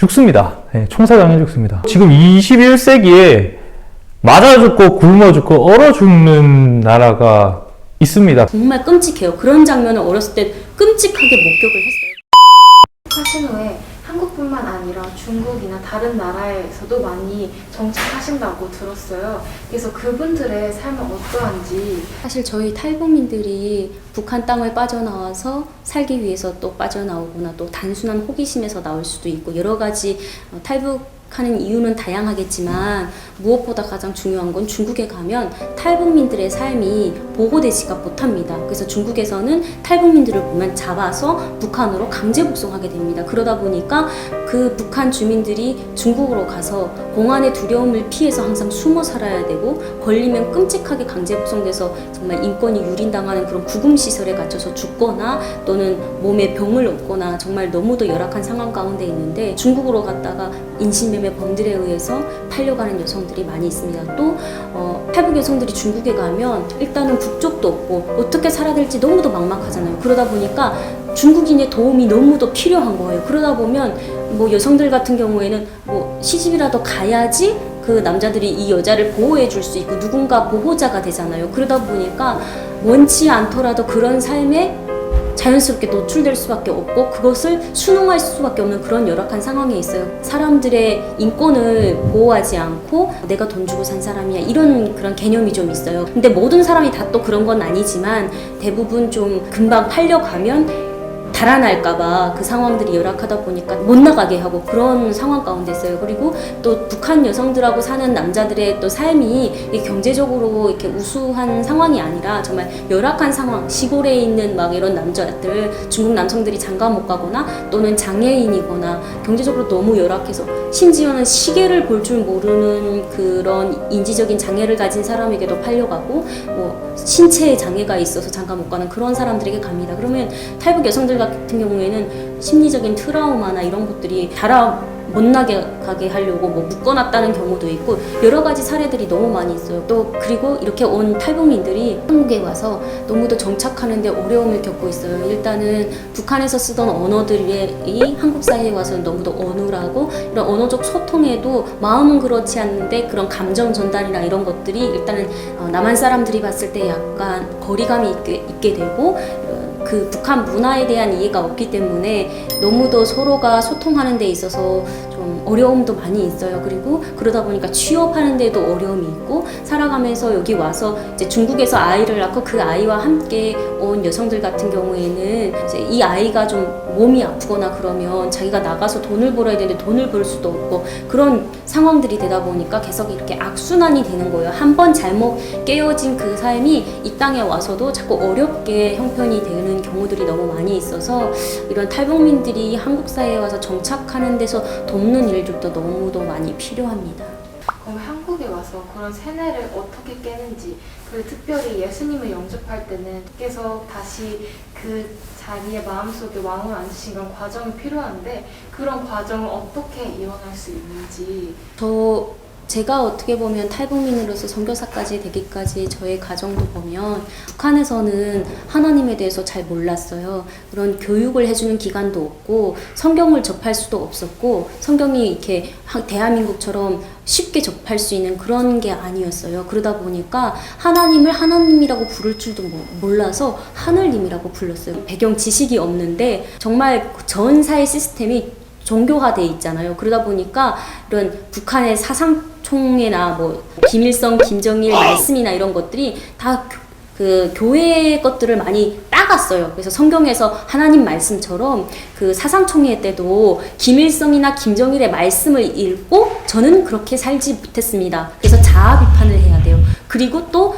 죽습니다. 네, 총사장에 죽습니다. 지금 21세기에 맞아 죽고 굶어 죽고 얼어 죽는 나라가 있습니다. 정말 끔찍해요. 그런 장면을 어렸을 때 끔찍하게 목격을 했어요. 하신 후에 한국뿐만 아니라 중국이나 다른 나라에서도 많이 정착하신다고 들었어요. 그래서 그분들의 삶은 어떠한지. 사실 저희 탈북민들이 북한 땅을 빠져나와서 살기 위해서 또 빠져나오거나 또 단순한 호기심에서 나올 수도 있고 여러 가지 탈북하는 이유는 다양하겠지만 무엇보다 가장 중요한 건 중국에 가면 탈북민들의 삶이 보호되지가 못합니다. 그래서 중국에서는 탈북민들을 보면 잡아서 북한으로 강제 북송하게 됩니다. 그러다 보니까 그 북한 주민들이 중국으로 가서 공안의 두려움을 피해서 항상 숨어 살아야 되고 걸리면 끔찍하게 강제 북송돼서 정말 인권이 유린당하는 그런 구금시설에 갇혀서 죽거나 또는 몸에 병을 얻거나 정말 너무도 열악한 상황 가운데 있는데 중국으로 갔다가 인신매매 범들에 의해서 팔려가는 여성들이 많이 있습니다. 또 탈북 여성들이 중국에 가면 일단은 국적도 없고 어떻게 살아야 될지 너무도 막막하잖아요. 그러다 보니까 중국인의 도움이 너무도 필요한 거예요. 그러다 보면 뭐 여성들 같은 경우에는 뭐 시집이라도 가야지 그 남자들이 이 여자를 보호해 줄 수 있고 누군가 보호자가 되잖아요. 그러다 보니까 원치 않더라도 그런 삶에 자연스럽게 노출될 수밖에 없고 그것을 순응할 수밖에 없는 그런 열악한 상황에 있어요. 사람들의 인권을 보호하지 않고 내가 돈 주고 산 사람이야 이런 그런 개념이 좀 있어요. 근데 모든 사람이 다 또 그런 건 아니지만 대부분 좀 금방 팔려가면 달아날까봐 그 상황들이 열악하다 보니까 못 나가게 하고 그런 상황 가운데 있어요. 그리고 또 북한 여성들하고 사는 남자들의 또 삶이 경제적으로 이렇게 우수한 상황이 아니라 정말 열악한 상황, 시골에 있는 막 이런 남자들, 중국 남성들이 장가 못 가거나 또는 장애인이거나 경제적으로 너무 열악해서 심지어는 시계를 볼 줄 모르는 그런 인지적인 장애를 가진 사람에게도 팔려가고 뭐 신체에 장애가 있어서 장가 못 가는 그런 사람들에게 갑니다. 그러면 탈북 여성들 같은 경우에는 심리적인 트라우마나 이런 것들이 못 나게 가게 하려고 뭐 묶어놨다는 경우도 있고 여러 가지 사례들이 너무 많이 있어요. 또 그리고 이렇게 온 탈북민들이 한국에 와서 너무도 정착하는데 어려움을 겪고 있어요. 일단은 북한에서 쓰던 언어들이 한국 사회에 와서는 너무도 어눌하고 이런 언어적 소통에도 마음은 그렇지 않는데 그런 감정 전달이나 이런 것들이 일단은 남한 사람들이 봤을 때 약간 거리감이 있게 되고 그 북한 문화에 대한 이해가 없기 때문에 너무도 서로가 소통하는 데 있어서 좀 어려움도 많이 있어요. 그리고 그러다 보니까 취업하는 데도 어려움이 있고 살아가면서 여기 와서 이제 중국에서 아이를 낳고 그 아이와 함께 온 여성들 같은 경우에는 이제 이 아이가 좀 몸이 아프거나 그러면 자기가 나가서 돈을 벌어야 되는데 돈을 벌 수도 없고 그런 상황들이 되다 보니까 계속 이렇게 악순환이 되는 거예요. 한 번 잘못 깨어진 그 삶이 이 땅에 와서도 자꾸 어렵게 형편이 되는 경우들이 너무 많이 있어서 이런 탈북민들이 한국 사회에 와서 정착하는 데서 돕는 일들도 너무도 많이 필요합니다. 그럼 한국에 와서 그런 세뇌를 어떻게 깨는지 그리고 특별히 예수님을 영접할 때는 께서 다시 그 자기의 마음속에 왕을 앉으신 그런 과정이 필요한데 그런 과정을 어떻게 이뤄낼 수 있는지. 제가 어떻게 보면 탈북민으로서 선교사까지 되기까지 저의 과정도 보면 북한에서는 하나님에 대해서 잘 몰랐어요. 그런 교육을 해주는 기관도 없고 성경을 접할 수도 없었고 성경이 이렇게 대한민국처럼 쉽게 접할 수 있는 그런 게 아니었어요. 그러다 보니까 하나님을 하나님이라고 부를 줄도 몰라서 하늘님이라고 불렀어요. 배경 지식이 없는데 정말 전 사회 시스템이 종교화돼 있잖아요. 그러다 보니까 이런 북한의 사상총회나 뭐 김일성, 김정일 말씀이나 이런 것들이 다 그 교회 것들을 많이 따갔어요. 그래서 성경에서 하나님 말씀처럼 그 사상총회 때도 김일성이나 김정일의 말씀을 읽고 저는 그렇게 살지 못했습니다. 그래서 자아 비판을 해야 돼요. 그리고 또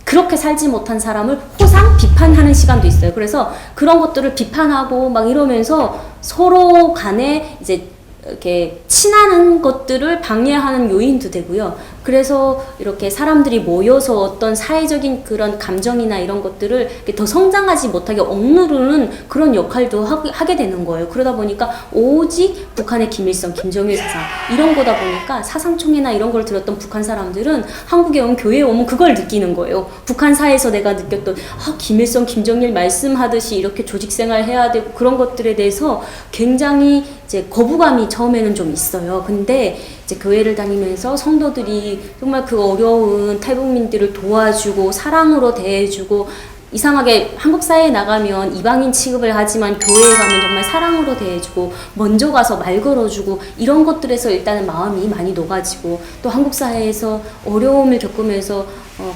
그렇게 살지 못한 사람을 호상 비판하는 시간도 있어요. 그래서 그런 것들을 비판하고 막 이러면서 서로 간에 이제 이렇게 친하는 것들을 방해하는 요인도 되고요. 그래서 이렇게 사람들이 모여서 어떤 사회적인 그런 감정이나 이런 것들을 더 성장하지 못하게 억누르는 그런 역할도 하게 되는 거예요. 그러다 보니까 오직 북한의 김일성, 김정일 사상 이런 거다 보니까 사상총회나 이런 걸 들었던 북한 사람들은 한국에 오면 교회에 오면 그걸 느끼는 거예요. 북한 사회에서 내가 느꼈던 김일성, 김정일 말씀하듯이 이렇게 조직생활 해야 되고 그런 것들에 대해서 굉장히 이제 거부감이 처음에는 좀 있어요. 근데 이제 교회를 다니면서 성도들이 정말 그 어려운 탈북민들을 도와주고 사랑으로 대해주고, 이상하게 한국 사회에 나가면 이방인 취급을 하지만 교회에 가면 정말 사랑으로 대해주고 먼저 가서 말 걸어주고, 이런 것들에서 일단은 마음이 많이 녹아지고, 또 한국 사회에서 어려움을 겪으면서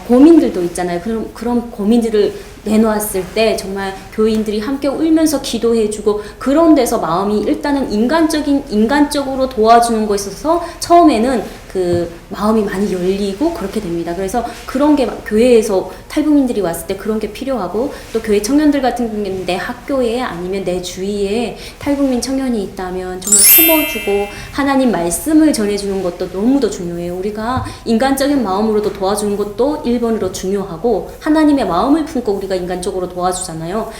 고민들도 있잖아요. 그런 고민들을 내놓았을 때 정말 교인들이 함께 울면서 기도해주고, 그런 데서 마음이 일단은 인간적으로 도와주는 것에 있어서 처음에는 그 마음이 많이 열리고 그렇게 됩니다. 그래서 그런 게 교회에서 탈북민들이 왔을 때 그런 게 필요하고, 또 교회 청년들 같은 경우에는 내 학교에 아니면 내 주위에 탈북민 청년이 있다면 정말 품어주고 하나님 말씀을 전해주는 것도 너무도 중요해요. 우리가 인간적인 마음으로도 도와주는 것도 1번으로 중요하고, 하나님의 마음을 품고 우리가 인간적으로 도와주잖아요.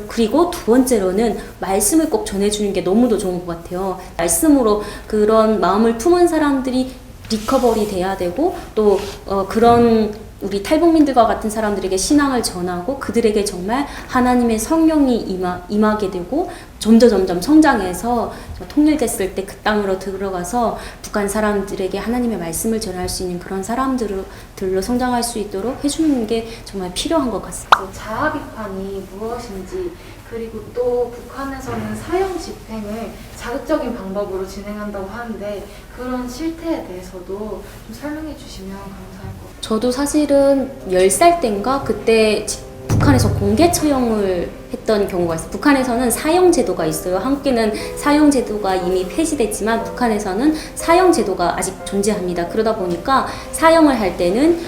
그리고 두 번째로는 말씀을 꼭 전해주는 게 너무도 좋은 것 같아요. 말씀으로 그런 마음을 품은 사람들이 리커버리 돼야 되고, 또 그런 우리 탈북민들과 같은 사람들에게 신앙을 전하고 그들에게 정말 하나님의 성령이 임하게 되고, 점점 성장해서 통일됐을 때 그 땅으로 들어가서 북한 사람들에게 하나님의 말씀을 전할 수 있는 그런 사람들로 성장할 수 있도록 해주는 게 정말 필요한 것 같습니다. 자아 비판이 무엇인지, 그리고 또 북한에서는 사형 집행을 자극적인 방법으로 진행한다고 하는데, 그런 실태에 대해서도 좀 설명해 주시면 감사할 것 같아요. 저도 사실은 10살 때인가 그때 북한에서 공개 처형을 했던 경우가 있어요. 북한에서는 사형 제도가 있어요. 한국에는 사형 제도가 이미 폐지됐지만 북한에서는 사형 제도가 아직 존재합니다. 그러다 보니까 사형을 할 때는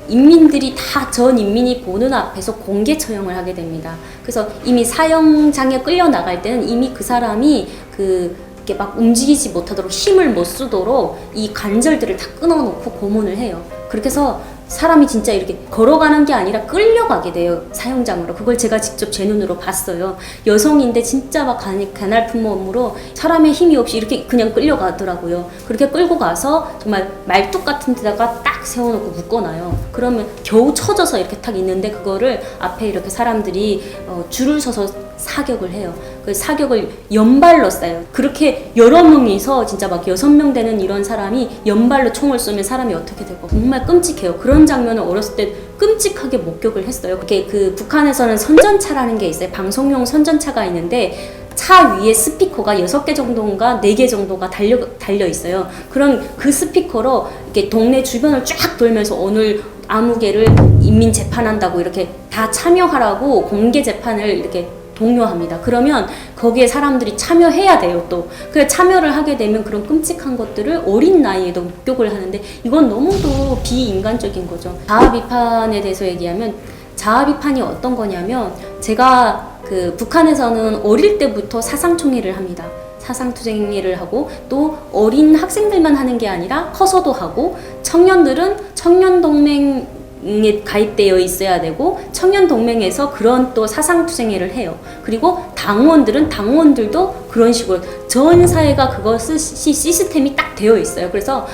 인민들이 다 전 인민이 보는 앞에서 공개 처형을 하게 됩니다. 그래서 이미 사형장에 끌려 나갈 때는 이미 그 사람이 이렇게 막 움직이지 못하도록, 힘을 못 쓰도록 이 관절들을 다 끊어놓고 고문을 해요. 그렇게 해서 사람이 진짜 이렇게 걸어가는 게 아니라 끌려가게 돼요, 사형장으로. 그걸 제가 직접 제 눈으로 봤어요. 여성인데 진짜 막 가날픈 몸으로 사람의 힘이 없이 이렇게 그냥 끌려가더라고요. 그렇게 끌고 가서 정말 말뚝 같은 데다가 딱 세워놓고 묶어놔요. 그러면 겨우 쳐져서 이렇게 딱 있는데, 그거를 앞에 이렇게 사람들이 줄을 서서 사격을 해요. 그 사격을 연발로 쏴요. 그렇게 여러 명이서 진짜 막 6명 되는 이런 사람이 연발로 총을 쏘면 사람이 어떻게 될까? 정말 끔찍해요. 그런 장면을 어렸을 때 끔찍하게 목격을 했어요. 이렇게 그 북한에서는 선전차라는 게 있어요. 방송용 선전차가 있는데, 차 위에 스피커가 6개 정도인가 4개 정도가 달려 있어요. 그럼 그 스피커로 이렇게 동네 주변을 쫙 돌면서 오늘 아무 개를 인민 재판한다고 이렇게 다 참여하라고 공개 재판을 이렇게 독려합니다. 그러면 거기에 사람들이 참여해야 돼요. 또 그래 참여를 하게 되면 그런 끔찍한 것들을 어린 나이에도 목격을 하는데, 이건 너무도 비인간적인 거죠. 자아 비판에 대해서 얘기하면, 자아 비판이 어떤 거냐면, 제가 그 북한에서는 어릴 때부터 사상총애를 합니다. 사상투쟁을 하고, 또 어린 학생들만 하는 게 아니라 커서도 하고, 청년들은 청년동맹 에 가입되어 있어야 되고, 청년동맹에서 그런 또 사상투쟁회를 해요. 그리고 당원들도 그런 식으로 전 사회가 그것이 시스템이 딱 되어 있어요. 그래서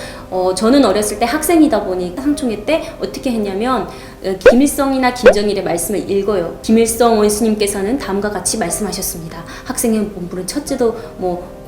저는 어렸을 때 학생이다 보니 사상총회 때 어떻게 했냐면, 김일성이나 김정일의 말씀을 읽어요. 김일성 원수님께서는 다음과 같이 말씀하셨습니다. 학생의 본분은 첫째도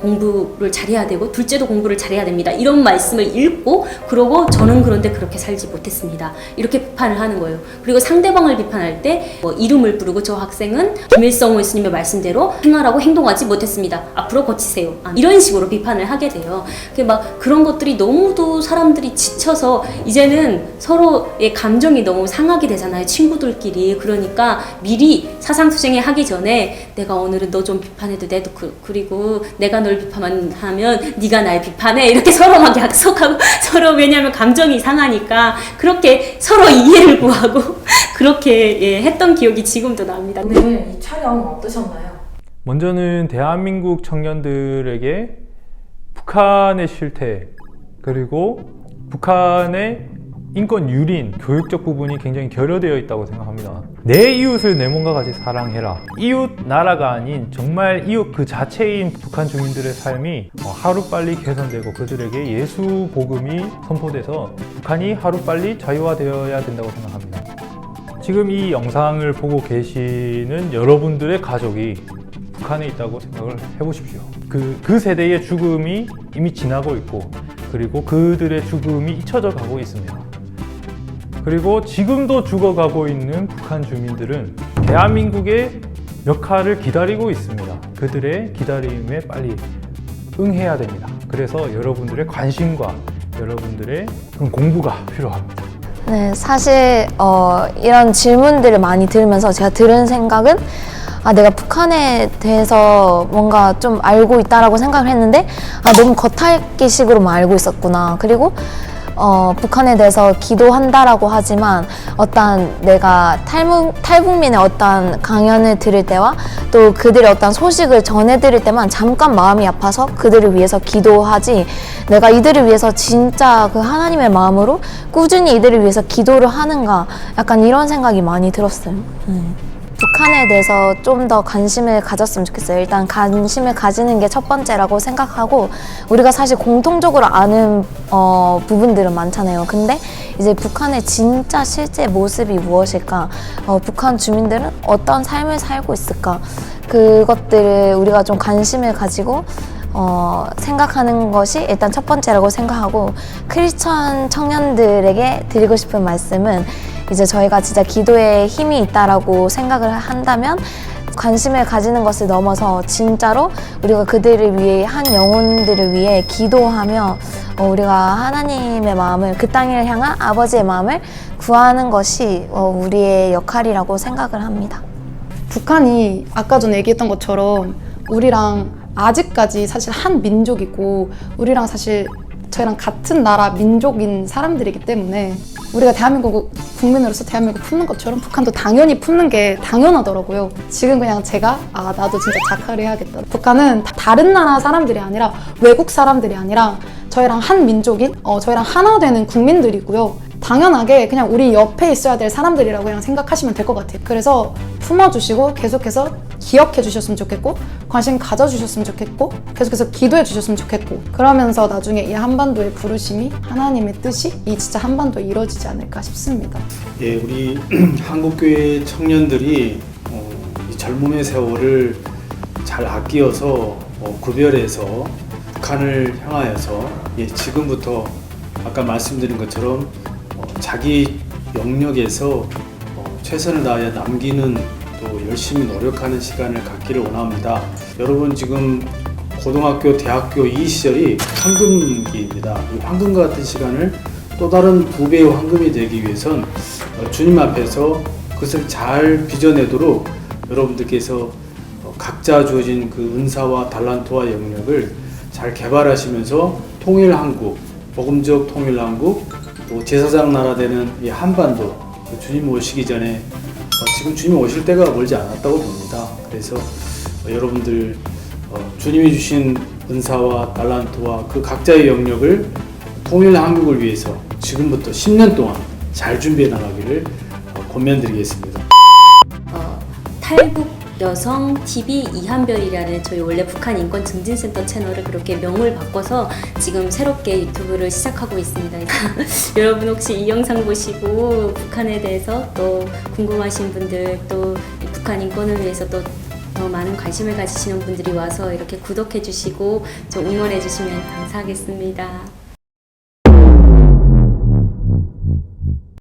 공부를 잘해야 되고 둘째도 공부를 잘해야 됩니다. 이런 말씀을 읽고, 그러고 저는 그런데 그렇게 살지 못했습니다. 이렇게 비판을 하는 거예요. 그리고 상대방을 비판할 때 이름을 부르고, 저 학생은 김일성 원수님의 말씀대로 행하라고 행동하지 못했습니다. 앞으로 고치세요. 이런 식으로 비판을 하게 돼요. 막 그런 것들이 너무도 사람들이 지쳐서 이제는 서로의 감정이 너무 상하게 되잖아요, 친구들끼리. 그러니까 미리 사상투쟁회 하기 전에, 내가 오늘은 너 좀 비판해도 돼. 그리고 내가 널 비판하면 네가 날 비판해. 이렇게 서로 막 약속하고, 서로, 왜냐하면 감정이 상하니까 그렇게 서로 이해를 구하고 그렇게 했던 기억이 지금도 납니다. 오늘 이 촬영 어떠셨나요? 먼저는 대한민국 청년들에게 북한의 실태, 그리고 북한의 인권 유린, 교육적 부분이 굉장히 결여되어 있다고 생각합니다. 내 이웃을 내 몸과 같이 사랑해라. 이웃 나라가 아닌 정말 이웃 그 자체인 북한 주민들의 삶이 하루빨리 개선되고, 그들에게 예수 복음이 선포돼서 북한이 하루빨리 자유화되어야 된다고 생각합니다. 지금 이 영상을 보고 계시는 여러분들의 가족이 북한에 있다고 생각을 해보십시오. 그 세대의 죽음이 이미 지나고 있고 그리고 그들의 죽음이 잊혀져 가고 있습니다. 그리고 지금도 죽어가고 있는 북한 주민들은 대한민국의 역할을 기다리고 있습니다. 그들의 기다림에 빨리 응해야 됩니다. 그래서 여러분들의 관심과 여러분들의 그런 공부가 필요합니다. 네, 사실 이런 질문들을 많이 들으면서 제가 들은 생각은 내가 북한에 대해서 뭔가 좀 알고 있다라고 생각을 했는데 너무 겉핥기식으로만 알고 있었구나. 그리고 북한에 대해서 기도한다라고 하지만 어떤 내가 탈북민의 어떤 강연을 들을 때와 또 그들의 어떤 소식을 전해드릴 때만 잠깐 마음이 아파서 그들을 위해서 기도하지 내가 이들을 위해서 진짜 그 하나님의 마음으로 꾸준히 이들을 위해서 기도를 하는가 약간 이런 생각이 많이 들었어요. 북한에 대해서 좀 더 관심을 가졌으면 좋겠어요. 일단 관심을 가지는 게 첫 번째라고 생각하고 우리가 사실 공통적으로 아는 부분들은 많잖아요. 근데 이제 북한의 진짜 실제 모습이 무엇일까? 북한 주민들은 어떤 삶을 살고 있을까? 그것들을 우리가 좀 관심을 가지고 생각하는 것이 일단 첫 번째라고 생각하고 크리스천 청년들에게 드리고 싶은 말씀은 이제 저희가 진짜 기도에 힘이 있다라고 생각을 한다면 관심을 가지는 것을 넘어서 진짜로 우리가 그들을 위해 한 영혼들을 위해 기도하며 우리가 하나님의 마음을 그 땅을 향한 아버지의 마음을 구하는 것이 우리의 역할이라고 생각을 합니다. 북한이 아까 전에 얘기했던 것처럼 우리랑 아직까지 사실 한 민족이고 우리랑 사실 저희랑 같은 나라 민족인 사람들이기 때문에 우리가 대한민국 국민으로서 대한민국 품는 것처럼 북한도 당연히 품는 게 당연하더라고요. 지금 그냥 제가 나도 진짜 자카를 해야겠다. 북한은 다른 나라 사람들이 아니라 외국 사람들이 아니라 저희랑 한 민족인 저희랑 하나 되는 국민들이고요. 당연하게 그냥 우리 옆에 있어야 될 사람들이라고 그냥 생각하시면 될 것 같아요. 그래서 품어주시고 계속해서 기억해 주셨으면 좋겠고 관심 가져주셨으면 좋겠고 계속해서 기도해 주셨으면 좋겠고 그러면서 나중에 이 한반도의 부르심이 하나님의 뜻이 이 진짜 한반도에 이루어지지 않을까 싶습니다. 예, 우리 한국교회 청년들이 이 젊음의 세월을 잘 아끼어서 구별해서 북한을 향하여서 지금부터 아까 말씀드린 것처럼 자기 영역에서 최선을 다해 남기는 또 열심히 노력하는 시간을 갖기를 원합니다. 여러분 지금 고등학교, 대학교 이 시절이 황금기입니다. 이 황금과 같은 시간을 또 다른 2배의 황금이 되기 위해선 주님 앞에서 그것을 잘 빚어내도록 여러분들께서 각자 주어진 그 은사와 달란트와 영역을 잘 개발하시면서 통일한국, 복음적 통일한국, 또 제사장 나라 되는 이 한반도 주님 오시기 전에 지금 주님 오실 때가 멀지 않았다고 봅니다. 그래서 여러분들 주님이 주신 은사와 달란트와 그 각자의 영역을 통일 한국을 위해서 지금부터 10년 동안 잘 준비해 나가기를 권면드리겠습니다. 탈북 여성 TV 이한별이라는 저희 원래 북한 인권 증진센터 채널을 그렇게 명을 바꿔서 지금 새롭게 유튜브를 시작하고 있습니다. 여러분 혹시 이 영상 보시고 북한에 대해서 또 궁금하신 분들 또 북한 인권을 위해서 또 더 많은 관심을 가지시는 분들이 와서 이렇게 구독해 주시고 좀 응원해 주시면 감사하겠습니다.